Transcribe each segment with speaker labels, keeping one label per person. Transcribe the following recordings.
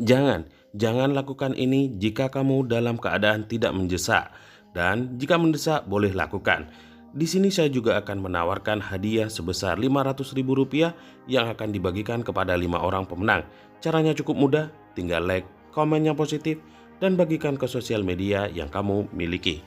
Speaker 1: Jangan lakukan ini jika kamu dalam keadaan tidak mendesak, dan jika mendesak boleh lakukan. Di sini saya juga akan menawarkan hadiah sebesar Rp500.000 yang akan dibagikan kepada 5 orang pemenang. Caranya cukup mudah, tinggal like, komen yang positif, dan bagikan ke sosial media yang kamu miliki.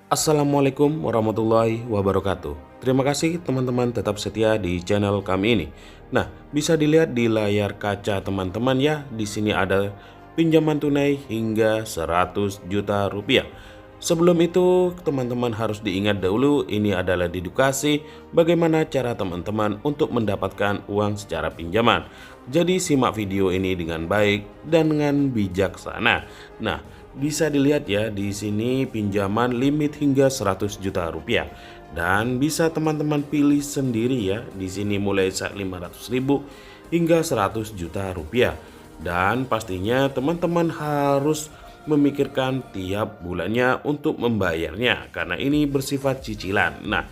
Speaker 1: Assalamualaikum warahmatullahi wabarakatuh. Terima kasih teman-teman tetap setia di channel kami ini. Nah, bisa dilihat di layar kaca teman-teman ya. Di sini ada pinjaman tunai hingga 100 juta rupiah. Sebelum itu, teman-teman harus diingat dahulu ini adalah dedukasi bagaimana cara teman-teman untuk mendapatkan uang secara pinjaman. Jadi simak video ini dengan baik dan dengan bijaksana. Nah, bisa dilihat ya di sini pinjaman limit hingga 100 juta rupiah. Dan bisa teman-teman pilih sendiri ya. Di sini mulai 500.000 hingga 100 juta rupiah. Dan pastinya teman-teman harus memikirkan tiap bulannya untuk membayarnya karena ini bersifat cicilan. Nah,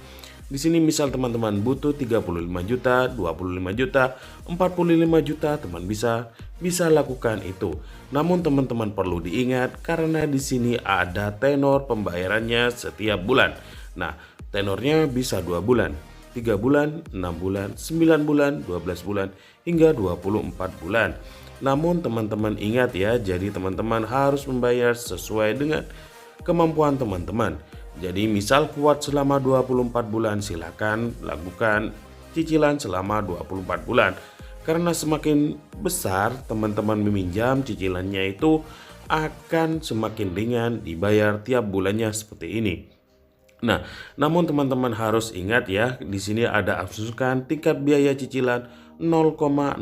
Speaker 1: di sini misal teman-teman butuh 35 juta, 25 juta, 45 juta, teman bisa lakukan itu. Namun teman-teman perlu diingat karena di sini ada tenor pembayarannya setiap bulan. Nah, tenornya bisa 2 bulan, 3 bulan, 6 bulan, 9 bulan, 12 bulan, hingga 24 bulan. Namun teman-teman ingat ya, jadi teman-teman harus membayar sesuai dengan kemampuan teman-teman. Jadi misal kuat selama 24 bulan, silakan lakukan cicilan selama 24 bulan. Karena semakin besar teman-teman meminjam, cicilannya itu akan semakin ringan dibayar tiap bulannya seperti ini. Nah, namun teman-teman harus ingat ya, di sini ada asupan tingkat biaya cicilan 0,06%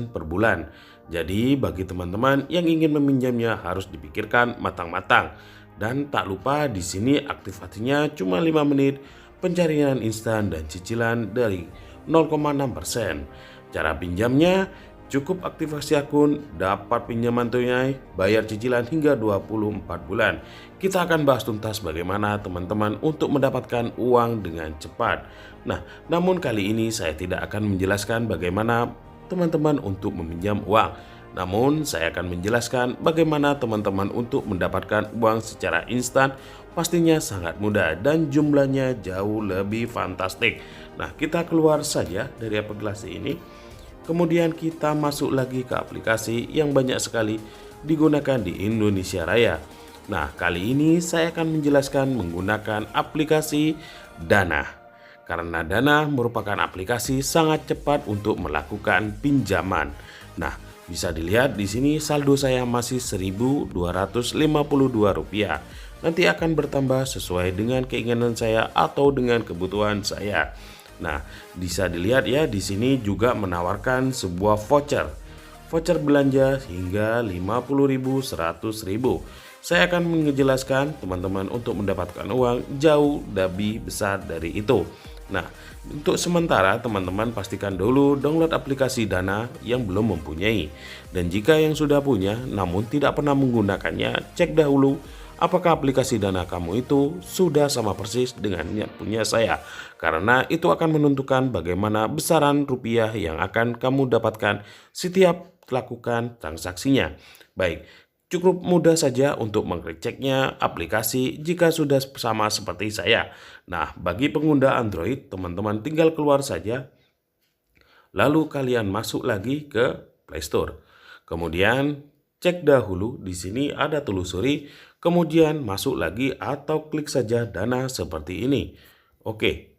Speaker 1: per bulan. Jadi bagi teman-teman yang ingin meminjamnya harus dipikirkan matang-matang. Dan tak lupa di sini aktivasinya cuma 5 menit, pencarian instan dan cicilan dari 0,6%. Cara pinjamnya cukup aktivasi akun, dapat pinjaman tunai, bayar cicilan hingga 24 bulan. Kita akan bahas tuntas bagaimana teman-teman untuk mendapatkan uang dengan cepat. Nah, namun kali ini saya tidak akan menjelaskan bagaimana teman-teman untuk meminjam uang. Namun saya akan menjelaskan bagaimana teman-teman untuk mendapatkan uang secara instan. Pastinya sangat mudah dan jumlahnya jauh lebih fantastik. Nah, kita keluar saja dari aplikasi ini. Kemudian kita masuk lagi ke aplikasi yang banyak sekali digunakan di Indonesia Raya. Nah, kali ini saya akan menjelaskan menggunakan aplikasi Dana. Karena Dana merupakan aplikasi sangat cepat untuk melakukan pinjaman. Nah, bisa dilihat di sini saldo saya masih Rp1.252. Nanti akan bertambah sesuai dengan keinginan saya atau dengan kebutuhan saya. Nah, bisa dilihat ya di sini juga menawarkan sebuah voucher. Voucher belanja hingga 50.000, 100.000. Saya akan menjelaskan teman-teman untuk mendapatkan uang jauh lebih besar dari itu. Nah, untuk sementara teman-teman pastikan dulu download aplikasi Dana yang belum mempunyai. Dan jika yang sudah punya namun tidak pernah menggunakannya, cek dahulu apakah aplikasi Dana kamu itu sudah sama persis dengan yang punya saya. Karena itu akan menentukan bagaimana besaran rupiah yang akan kamu dapatkan setiap lakukan transaksinya. Baik, cukup mudah saja untuk mengeceknya aplikasi jika sudah sama seperti saya. Nah, bagi pengguna Android, teman-teman tinggal keluar saja. Lalu kalian masuk lagi ke Play Store. Kemudian cek dahulu di sini ada telusuri, kemudian masuk lagi atau klik saja Dana seperti ini. Oke.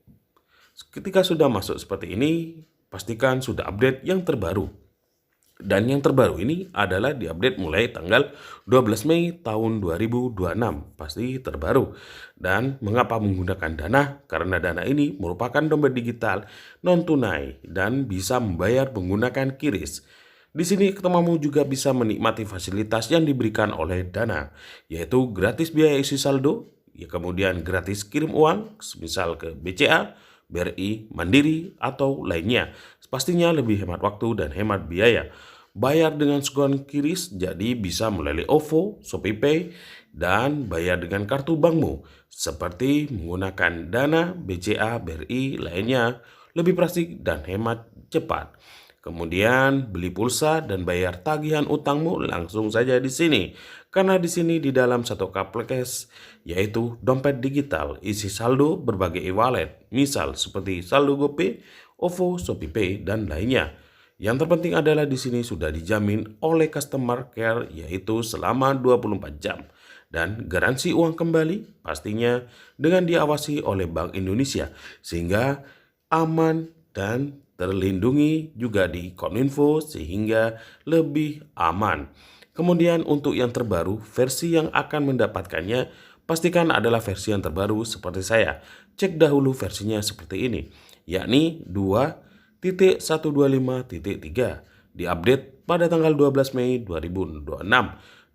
Speaker 1: Ketika sudah masuk seperti ini, pastikan sudah update yang terbaru. Dan yang terbaru ini adalah diupdate mulai tanggal 12 Mei tahun 2026. Pasti terbaru. Dan mengapa menggunakan Dana? Karena Dana ini merupakan dompet digital non-tunai dan bisa membayar menggunakan QRIS. Di sini temanmu juga bisa menikmati fasilitas yang diberikan oleh Dana, yaitu gratis biaya isi saldo, ya kemudian gratis kirim uang, misal ke BCA, BRI, Mandiri, atau lainnya. Pastinya lebih hemat waktu dan hemat biaya. Bayar dengan skon QRIS, jadi bisa melalui OVO, ShopeePay, dan bayar dengan kartu bankmu, seperti menggunakan Dana, BCA, BRI, lainnya, lebih praktis dan hemat cepat. Kemudian beli pulsa dan bayar tagihan utangmu langsung saja di sini. Karena di sini di dalam satu aplikasi yaitu dompet digital isi saldo berbagai e-wallet, misal seperti saldo GoPay, OVO, ShopeePay dan lainnya. Yang terpenting adalah di sini sudah dijamin oleh customer care yaitu selama 24 jam dan garansi uang kembali pastinya dengan diawasi oleh Bank Indonesia sehingga aman dan terlindungi juga di Kominfo sehingga lebih aman. Kemudian untuk yang terbaru, versi yang akan mendapatkannya pastikan adalah versi yang terbaru seperti saya. Cek dahulu versinya seperti ini, yakni 2.125.3 diupdate pada tanggal 12 Mei 2026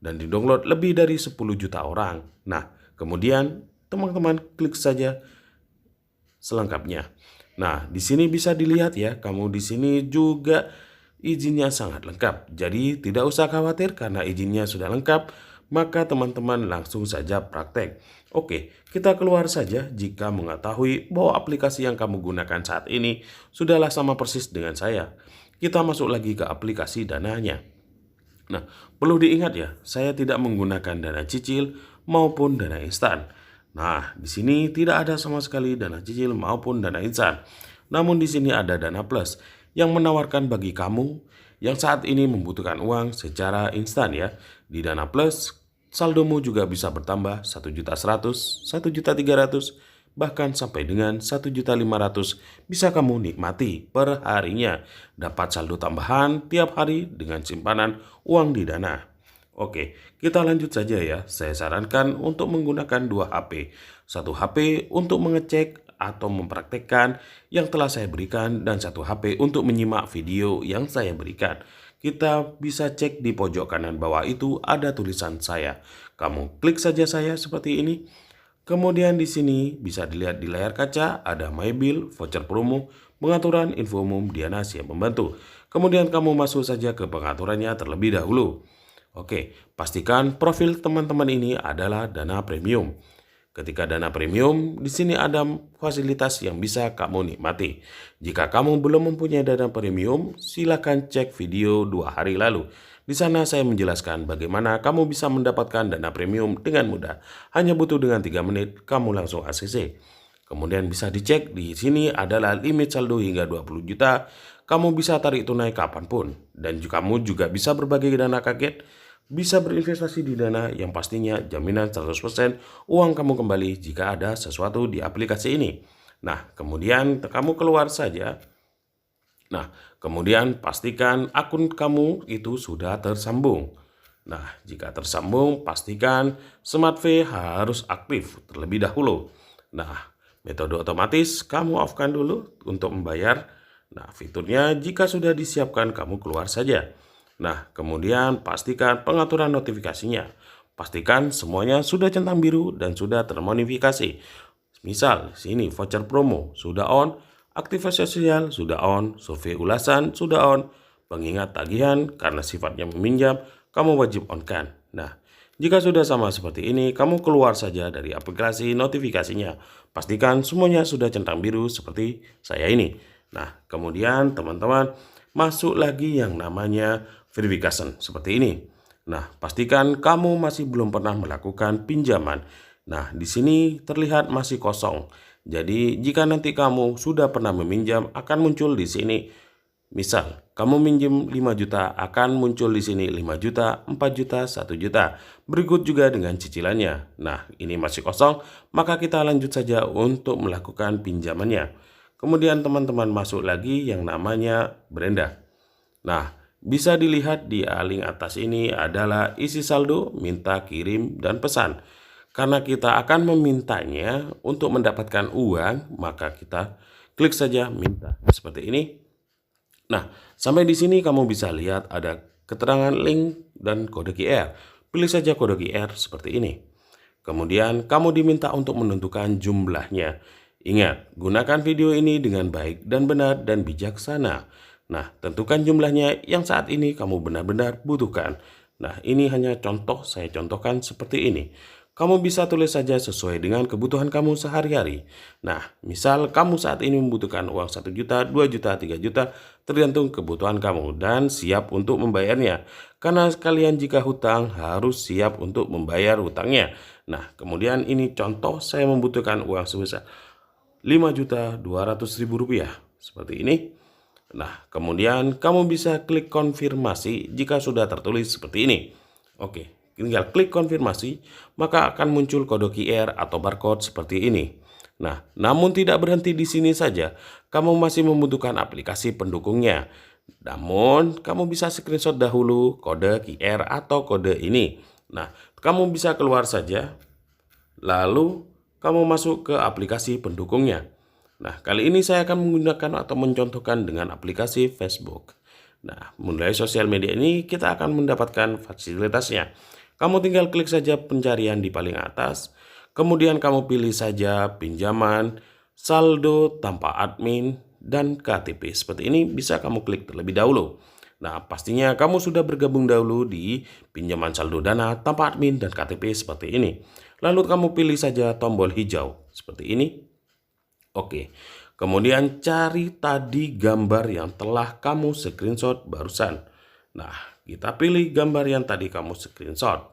Speaker 1: dan didownload lebih dari 10 juta orang. Nah, kemudian teman-teman klik saja selengkapnya. Nah, di sini bisa dilihat ya, kamu di sini juga izinnya sangat lengkap. Jadi tidak usah khawatir karena izinnya sudah lengkap, maka teman-teman langsung saja praktek. Oke, kita keluar saja jika mengetahui bahwa aplikasi yang kamu gunakan saat ini sudahlah sama persis dengan saya. Kita masuk lagi ke aplikasi dananya. Nah, perlu diingat ya, saya tidak menggunakan dana cicil maupun dana instan. Nah, di sini tidak ada sama sekali dana cicil maupun dana instan. Namun di sini ada dana plus yang menawarkan bagi kamu yang saat ini membutuhkan uang secara instan ya. Di dana plus, saldomu juga bisa bertambah 1.100.000, 1.300.000, bahkan sampai dengan 1.500.000 bisa kamu nikmati per harinya. Dapat saldo tambahan tiap hari dengan simpanan uang di dana. Oke, kita lanjut saja ya. Saya sarankan untuk menggunakan 2 HP. Satu HP untuk mengecek atau mempraktekkan yang telah saya berikan dan satu HP untuk menyimak video yang saya berikan. Kita bisa cek di pojok kanan bawah itu ada tulisan saya. Kamu klik saja saya seperti ini. Kemudian di sini bisa dilihat di layar kaca ada My Bill, voucher promo, pengaturan info umum Diana siap membantu. Kemudian kamu masuk saja ke pengaturannya terlebih dahulu. Oke, pastikan profil teman-teman ini adalah dana premium. Ketika dana premium, di sini ada fasilitas yang bisa kamu nikmati. Jika kamu belum mempunyai dana premium, silakan cek video 2 hari lalu. Di sana saya menjelaskan bagaimana kamu bisa mendapatkan dana premium dengan mudah. Hanya butuh dengan 3 menit, kamu langsung ACC. Kemudian bisa dicek di sini adalah limit saldo hingga 20 juta. Kamu bisa tarik tunai kapanpun. Dan kamu juga bisa berbagi dana kaget. Bisa berinvestasi di dana yang pastinya jaminan 100% uang kamu kembali jika ada sesuatu di aplikasi ini. Nah, kemudian kamu keluar saja. Nah, kemudian pastikan akun kamu itu sudah tersambung. Nah, jika tersambung, pastikan Smart Pay harus aktif terlebih dahulu. Nah, metode otomatis kamu off-kan dulu untuk membayar. Nah, fiturnya jika sudah disiapkan, kamu keluar saja. Nah, kemudian pastikan pengaturan notifikasinya. Pastikan semuanya sudah centang biru dan sudah termodifikasi. Misal, sini voucher promo sudah on, aktivasi sosial sudah on, survei ulasan sudah on, pengingat tagihan karena sifatnya meminjam, kamu wajib on-kan. Nah, jika sudah sama seperti ini, kamu keluar saja dari aplikasi notifikasinya. Pastikan semuanya sudah centang biru seperti saya ini. Nah, kemudian teman-teman masuk lagi yang namanya verification seperti ini. Nah, pastikan kamu masih belum pernah melakukan pinjaman. Nah, di sini terlihat masih kosong. Jadi, jika nanti kamu sudah pernah meminjam, akan muncul di sini. Misal, kamu minjem 5 juta, akan muncul di sini 5 juta, 4 juta, 1 juta. Berikut juga dengan cicilannya. Nah, ini masih kosong, maka kita lanjut saja untuk melakukan pinjamannya. Kemudian teman-teman masuk lagi yang namanya Brenda. Nah, bisa dilihat di link atas ini adalah isi saldo, minta, kirim, dan pesan. Karena kita akan memintanya untuk mendapatkan uang, maka kita klik saja minta seperti ini. Nah, sampai di sini kamu bisa lihat ada keterangan link dan kode QR. Pilih saja kode QR seperti ini. Kemudian kamu diminta untuk menentukan jumlahnya. Ingat, gunakan video ini dengan baik dan benar dan bijaksana. Nah, tentukan jumlahnya yang saat ini kamu benar-benar butuhkan. Nah, ini hanya contoh, saya contohkan seperti ini. Kamu bisa tulis saja sesuai dengan kebutuhan kamu sehari-hari. Nah, misal kamu saat ini membutuhkan uang 1 juta, 2 juta, 3 juta, tergantung kebutuhan kamu dan siap untuk membayarnya. Karena sekalian jika hutang harus siap untuk membayar hutangnya. Nah, kemudian ini contoh saya membutuhkan uang sebesar 5.200.000 rupiah. Seperti ini. Nah, kemudian kamu bisa klik konfirmasi jika sudah tertulis seperti ini. Oke, tinggal klik konfirmasi, maka akan muncul kode QR atau barcode seperti ini. Nah, namun tidak berhenti di sini saja, kamu masih membutuhkan aplikasi pendukungnya. Namun, kamu bisa screenshot dahulu kode QR atau kode ini. Nah, kamu bisa keluar saja, lalu kamu masuk ke aplikasi pendukungnya. Nah, kali ini saya akan menggunakan atau mencontohkan dengan aplikasi Facebook. Nah, melalui sosial media ini kita akan mendapatkan fasilitasnya. Kamu tinggal klik saja pencarian di paling atas, kemudian kamu pilih saja pinjaman, saldo tanpa admin, dan KTP. Seperti ini bisa kamu klik terlebih dahulu. Nah, pastinya kamu sudah bergabung dahulu di pinjaman saldo dana tanpa admin dan KTP seperti ini. Lalu kamu pilih saja tombol hijau seperti ini. Oke, kemudian cari tadi gambar yang telah kamu screenshot barusan. Nah, kita pilih gambar yang tadi kamu screenshot.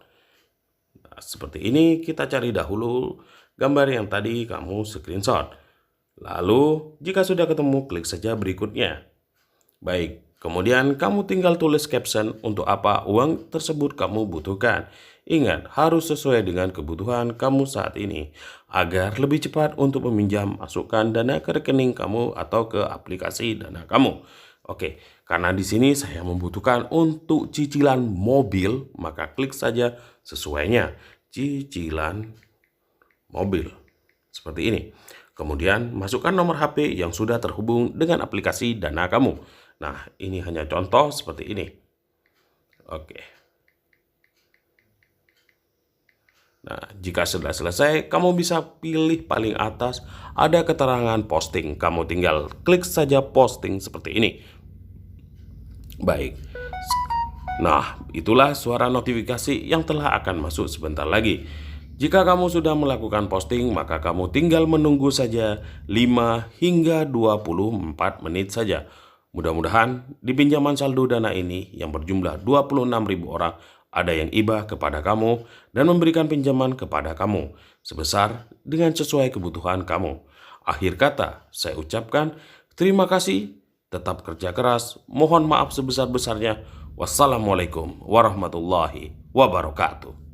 Speaker 1: Nah, seperti ini kita cari dahulu gambar yang tadi kamu screenshot. Lalu, jika sudah ketemu, klik saja berikutnya. Baik, kemudian kamu tinggal tulis caption untuk apa uang tersebut kamu butuhkan. Ingat, harus sesuai dengan kebutuhan kamu saat ini agar lebih cepat untuk meminjam, masukkan dana ke rekening kamu atau ke aplikasi dana kamu. Oke, karena di sini saya membutuhkan untuk cicilan mobil, maka klik saja sesuainya, cicilan mobil. Seperti ini. Kemudian masukkan nomor HP yang sudah terhubung dengan aplikasi dana kamu. Nah, ini hanya contoh seperti ini. Oke. Nah, jika sudah selesai, kamu bisa pilih paling atas ada keterangan posting. Kamu tinggal klik saja posting seperti ini. Baik. Nah, itulah suara notifikasi yang telah akan masuk sebentar lagi. Jika kamu sudah melakukan posting, maka kamu tinggal menunggu saja 5 hingga 24 menit saja. Mudah-mudahan di pinjaman saldo dana ini yang berjumlah 26.000 orang ada yang iba kepada kamu dan memberikan pinjaman kepada kamu sebesar dengan sesuai kebutuhan kamu. Akhir kata, saya ucapkan terima kasih, tetap kerja keras, mohon maaf sebesar-besarnya. Wassalamualaikum warahmatullahi wabarakatuh.